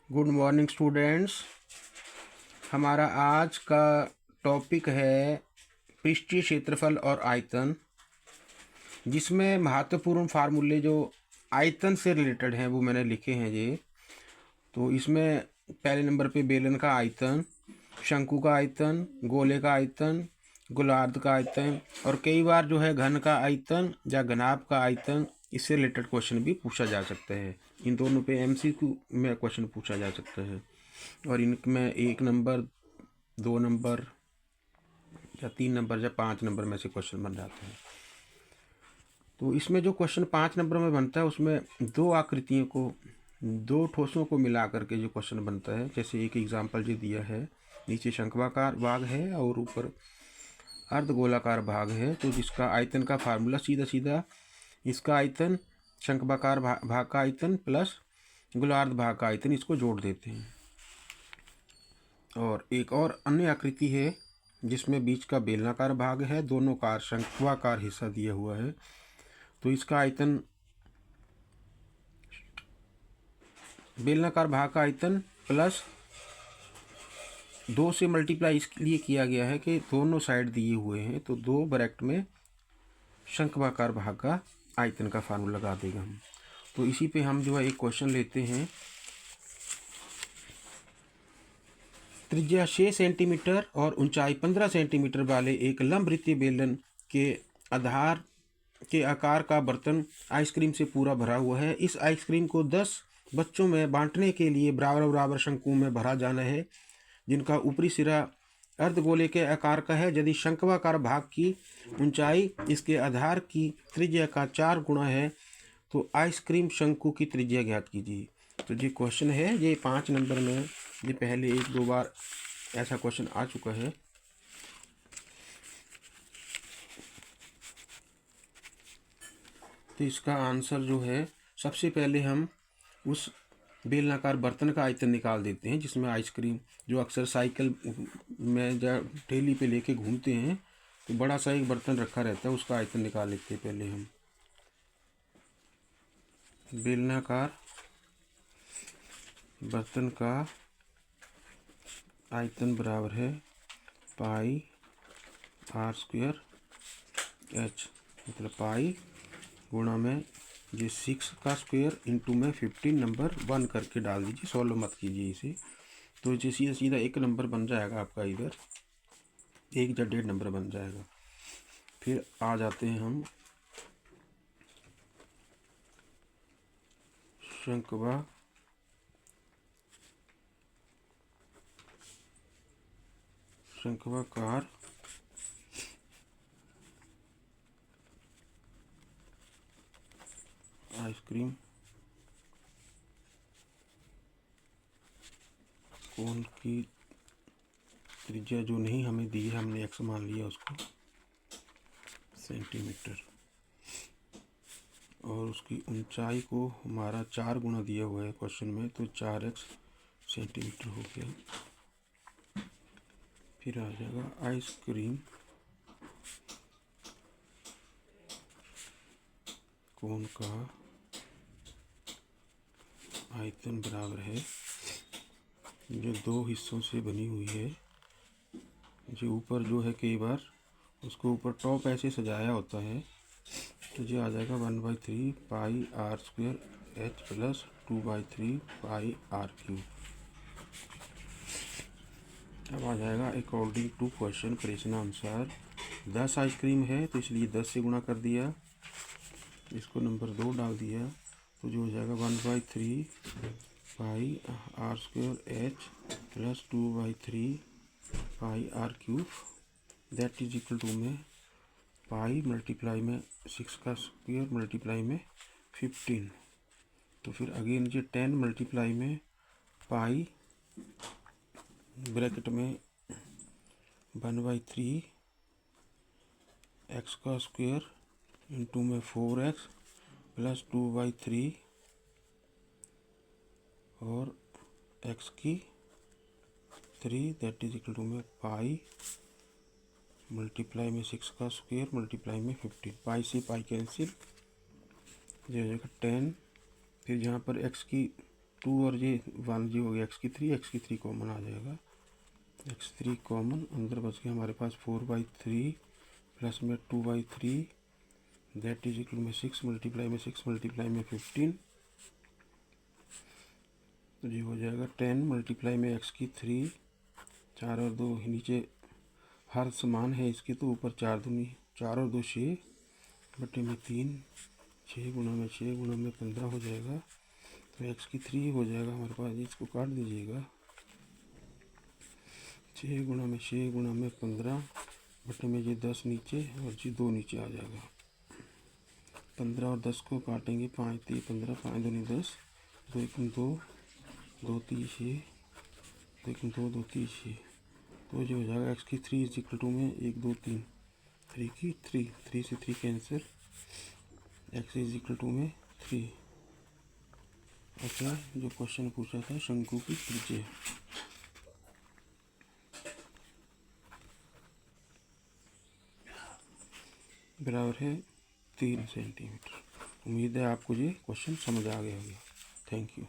Good morning students. हमारा आज का टॉपिक है पृष्ठीय क्षेत्रफल और आयतन, जिसमें महत्वपूर्ण फार्मूले जो आयतन से रिलेटेड हैं वो मैंने लिखे हैं ये। तो इसमें पहले नंबर पे बेलन का आयतन, शंकु का आयतन, गोले का आयतन, गोलार्ध का आयतन और कई बार जो है घन का आयतन या घनाभ का आयतन, इससे रिलेटेड क्वेश्चन भी पूछा जा सकता है। इन दोनों पे एमसीक्यू में क्वेश्चन पूछा जा सकता है और इनमें 1 नंबर, 2 नंबर या 3 नंबर या 5 नंबर में से क्वेश्चन बन जाते हैं। तो इसमें जो क्वेश्चन 5 नंबर में बनता है उसमें दो आकृतियों को, दो ठोसों को मिला करके जो क्वेश्चन बनता है, जैसे एक एग्जाम्पल जो दिया है, नीचे शंक्वाकार भाग है और ऊपर अर्धगोलाकार भाग है, तो जिसका आयतन का फार्मूला सीधा सीधा इसका आयतन शंक्वाकार भाग का आयतन प्लस गोलार्ध भाग का आयतन, इसको जोड़ देते हैं। और एक और अन्य आकृति है जिसमें बीच का बेलनाकार भाग है, दोनों का शंक्वाकार हिस्सा दिया हुआ है, तो इसका आयतन बेलनाकार भाग का आयतन प्लस 2 से मल्टीप्लाई इसलिए किया गया है कि दोनों साइड दिए हुए हैं, तो 2 ब्रैकेट में शंक्वाकार भाग का आयतन का फार्मूला लगा देगा हम। तो इसी पे हम जो है एक क्वेश्चन लेते हैं। त्रिज्या 6 सेंटीमीटर और ऊंचाई 15 सेंटीमीटर वाले एक लंबवृत्तीय बेलन के आधार के आकार का बर्तन आइसक्रीम से पूरा भरा हुआ है। इस आइसक्रीम को 10 बच्चों में बांटने के लिए बराबर बराबर शंकुओं में भरा जाना है, जिनका ऊपरी सिरा अर्धगोले के आकार का है। यदि शंक्वाकार भाग की ऊंचाई इसके आधार की त्रिज्या का 4 गुना है तो आइसक्रीम शंकु की त्रिज्या ज्ञात कीजिए। तो ये क्वेश्चन है, ये 5 नंबर में, ये पहले 1-2 बार ऐसा क्वेश्चन आ चुका है। तो इसका आंसर जो है, सबसे पहले हम उस बेलनाकार बर्तन का आयतन निकाल देते हैं जिसमें आइसक्रीम, जो अक्सर साइकिल में या ठेली पे लेके घूमते हैं, तो बड़ा सा एक बर्तन रखा रहता है, उसका आयतन निकाल लेते हैं पहले हम। बेलनाकार बर्तन का आयतन बराबर है पाई आर स्क्वायर एच, मतलब पाई गुणा में ये 6 का स्क्वायर इंटू में 15 नंबर 1 करके डाल दीजिए, सॉल्व मत कीजिए इसे। तो ये सीधा सीधा 1 नंबर बन जाएगा आपका, इधर 1 या 1.5 नंबर बन जाएगा। फिर आ जाते हैं हम शंक्वाकार आइसक्रीम कोन की त्रिज्या जो नहीं हमें दी है, हमने x मान लिया उसको सेंटीमीटर, और उसकी ऊंचाई को हमारा 4 गुना दिया हुआ है क्वेश्चन में, तो 4x सेंटीमीटर हो गया। फिर आ जाएगा आइसक्रीम कोन का आयतन बराबर है, जो 2 हिस्सों से बनी हुई है, जो ऊपर जो है कई बार उसको ऊपर टॉप ऐसे सजाया होता है, तो ये आ जाएगा 1/3 pi r square h plus 2/3 pi r cube. अब आ जाएगा अकॉर्डिंग टू क्वेश्चन, प्रश्नानुसार 10 आइसक्रीम है तो इसलिए 10 से गुणा कर दिया, इसको नंबर 2 डाल दिया, तो जो हो जाएगा 1/3 pi r square h plus 2/3 pi r cube, that is equal to में पाई मल्टीप्लाई में 6 का स्क्वायर मल्टीप्लाई में 15, तो फिर अगेन ये 10 मल्टीप्लाई में पाई ब्रैकेट में 1/3 एक्स का स्क्वायर इंटू में 4x प्लस 2/3 और x की 3, दैट इज इक्वल टू में पाई मल्टीप्लाई में 6 का स्क्वायर मल्टीप्लाई में 15, पाई से पाई कैंसिल, ये हो जाएगा 10। फिर यहाँ पर x की 2 और ये 1 जी हो गया x3 कॉमन आ जाएगा, x3 कॉमन, अंदर बच गया हमारे पास 4/3 प्लस में 2/3 दैट इज इक्वल में 6 मल्टीप्लाई में 6 मल्टीप्लाई में 15, तो ये हो जाएगा 10 मल्टीप्लाई में x3, 4 और 2 नीचे हर समान है इसके, तो ऊपर 4 और 2 6 बटे में 3, 6 गुना में 15 हो जाएगा, तो x3 हो जाएगा हमारे पास, इसको काट दीजिएगा, 6 गुना में 15 बटे में ये 10 नीचे और जी 2 नीचे आ जाएगा। 15 और 10 को काटेंगे, 5 3 15, 5 दूनी 10, 2 1 2, 2 3 6, 2 1 2, 2 3 6, तो जो हो जाएगा x3 इज इक्वल टू में 1 2 3, 3 की 3 से 3 cancel, x is equal to में 3। अच्छा, जो क्वेश्चन पूछा था शंकु की त्रिज्या बराबर है 3 सेंटीमीटर। उम्मीद है आपको ये क्वेश्चन समझ आ गया होगा। Thank you.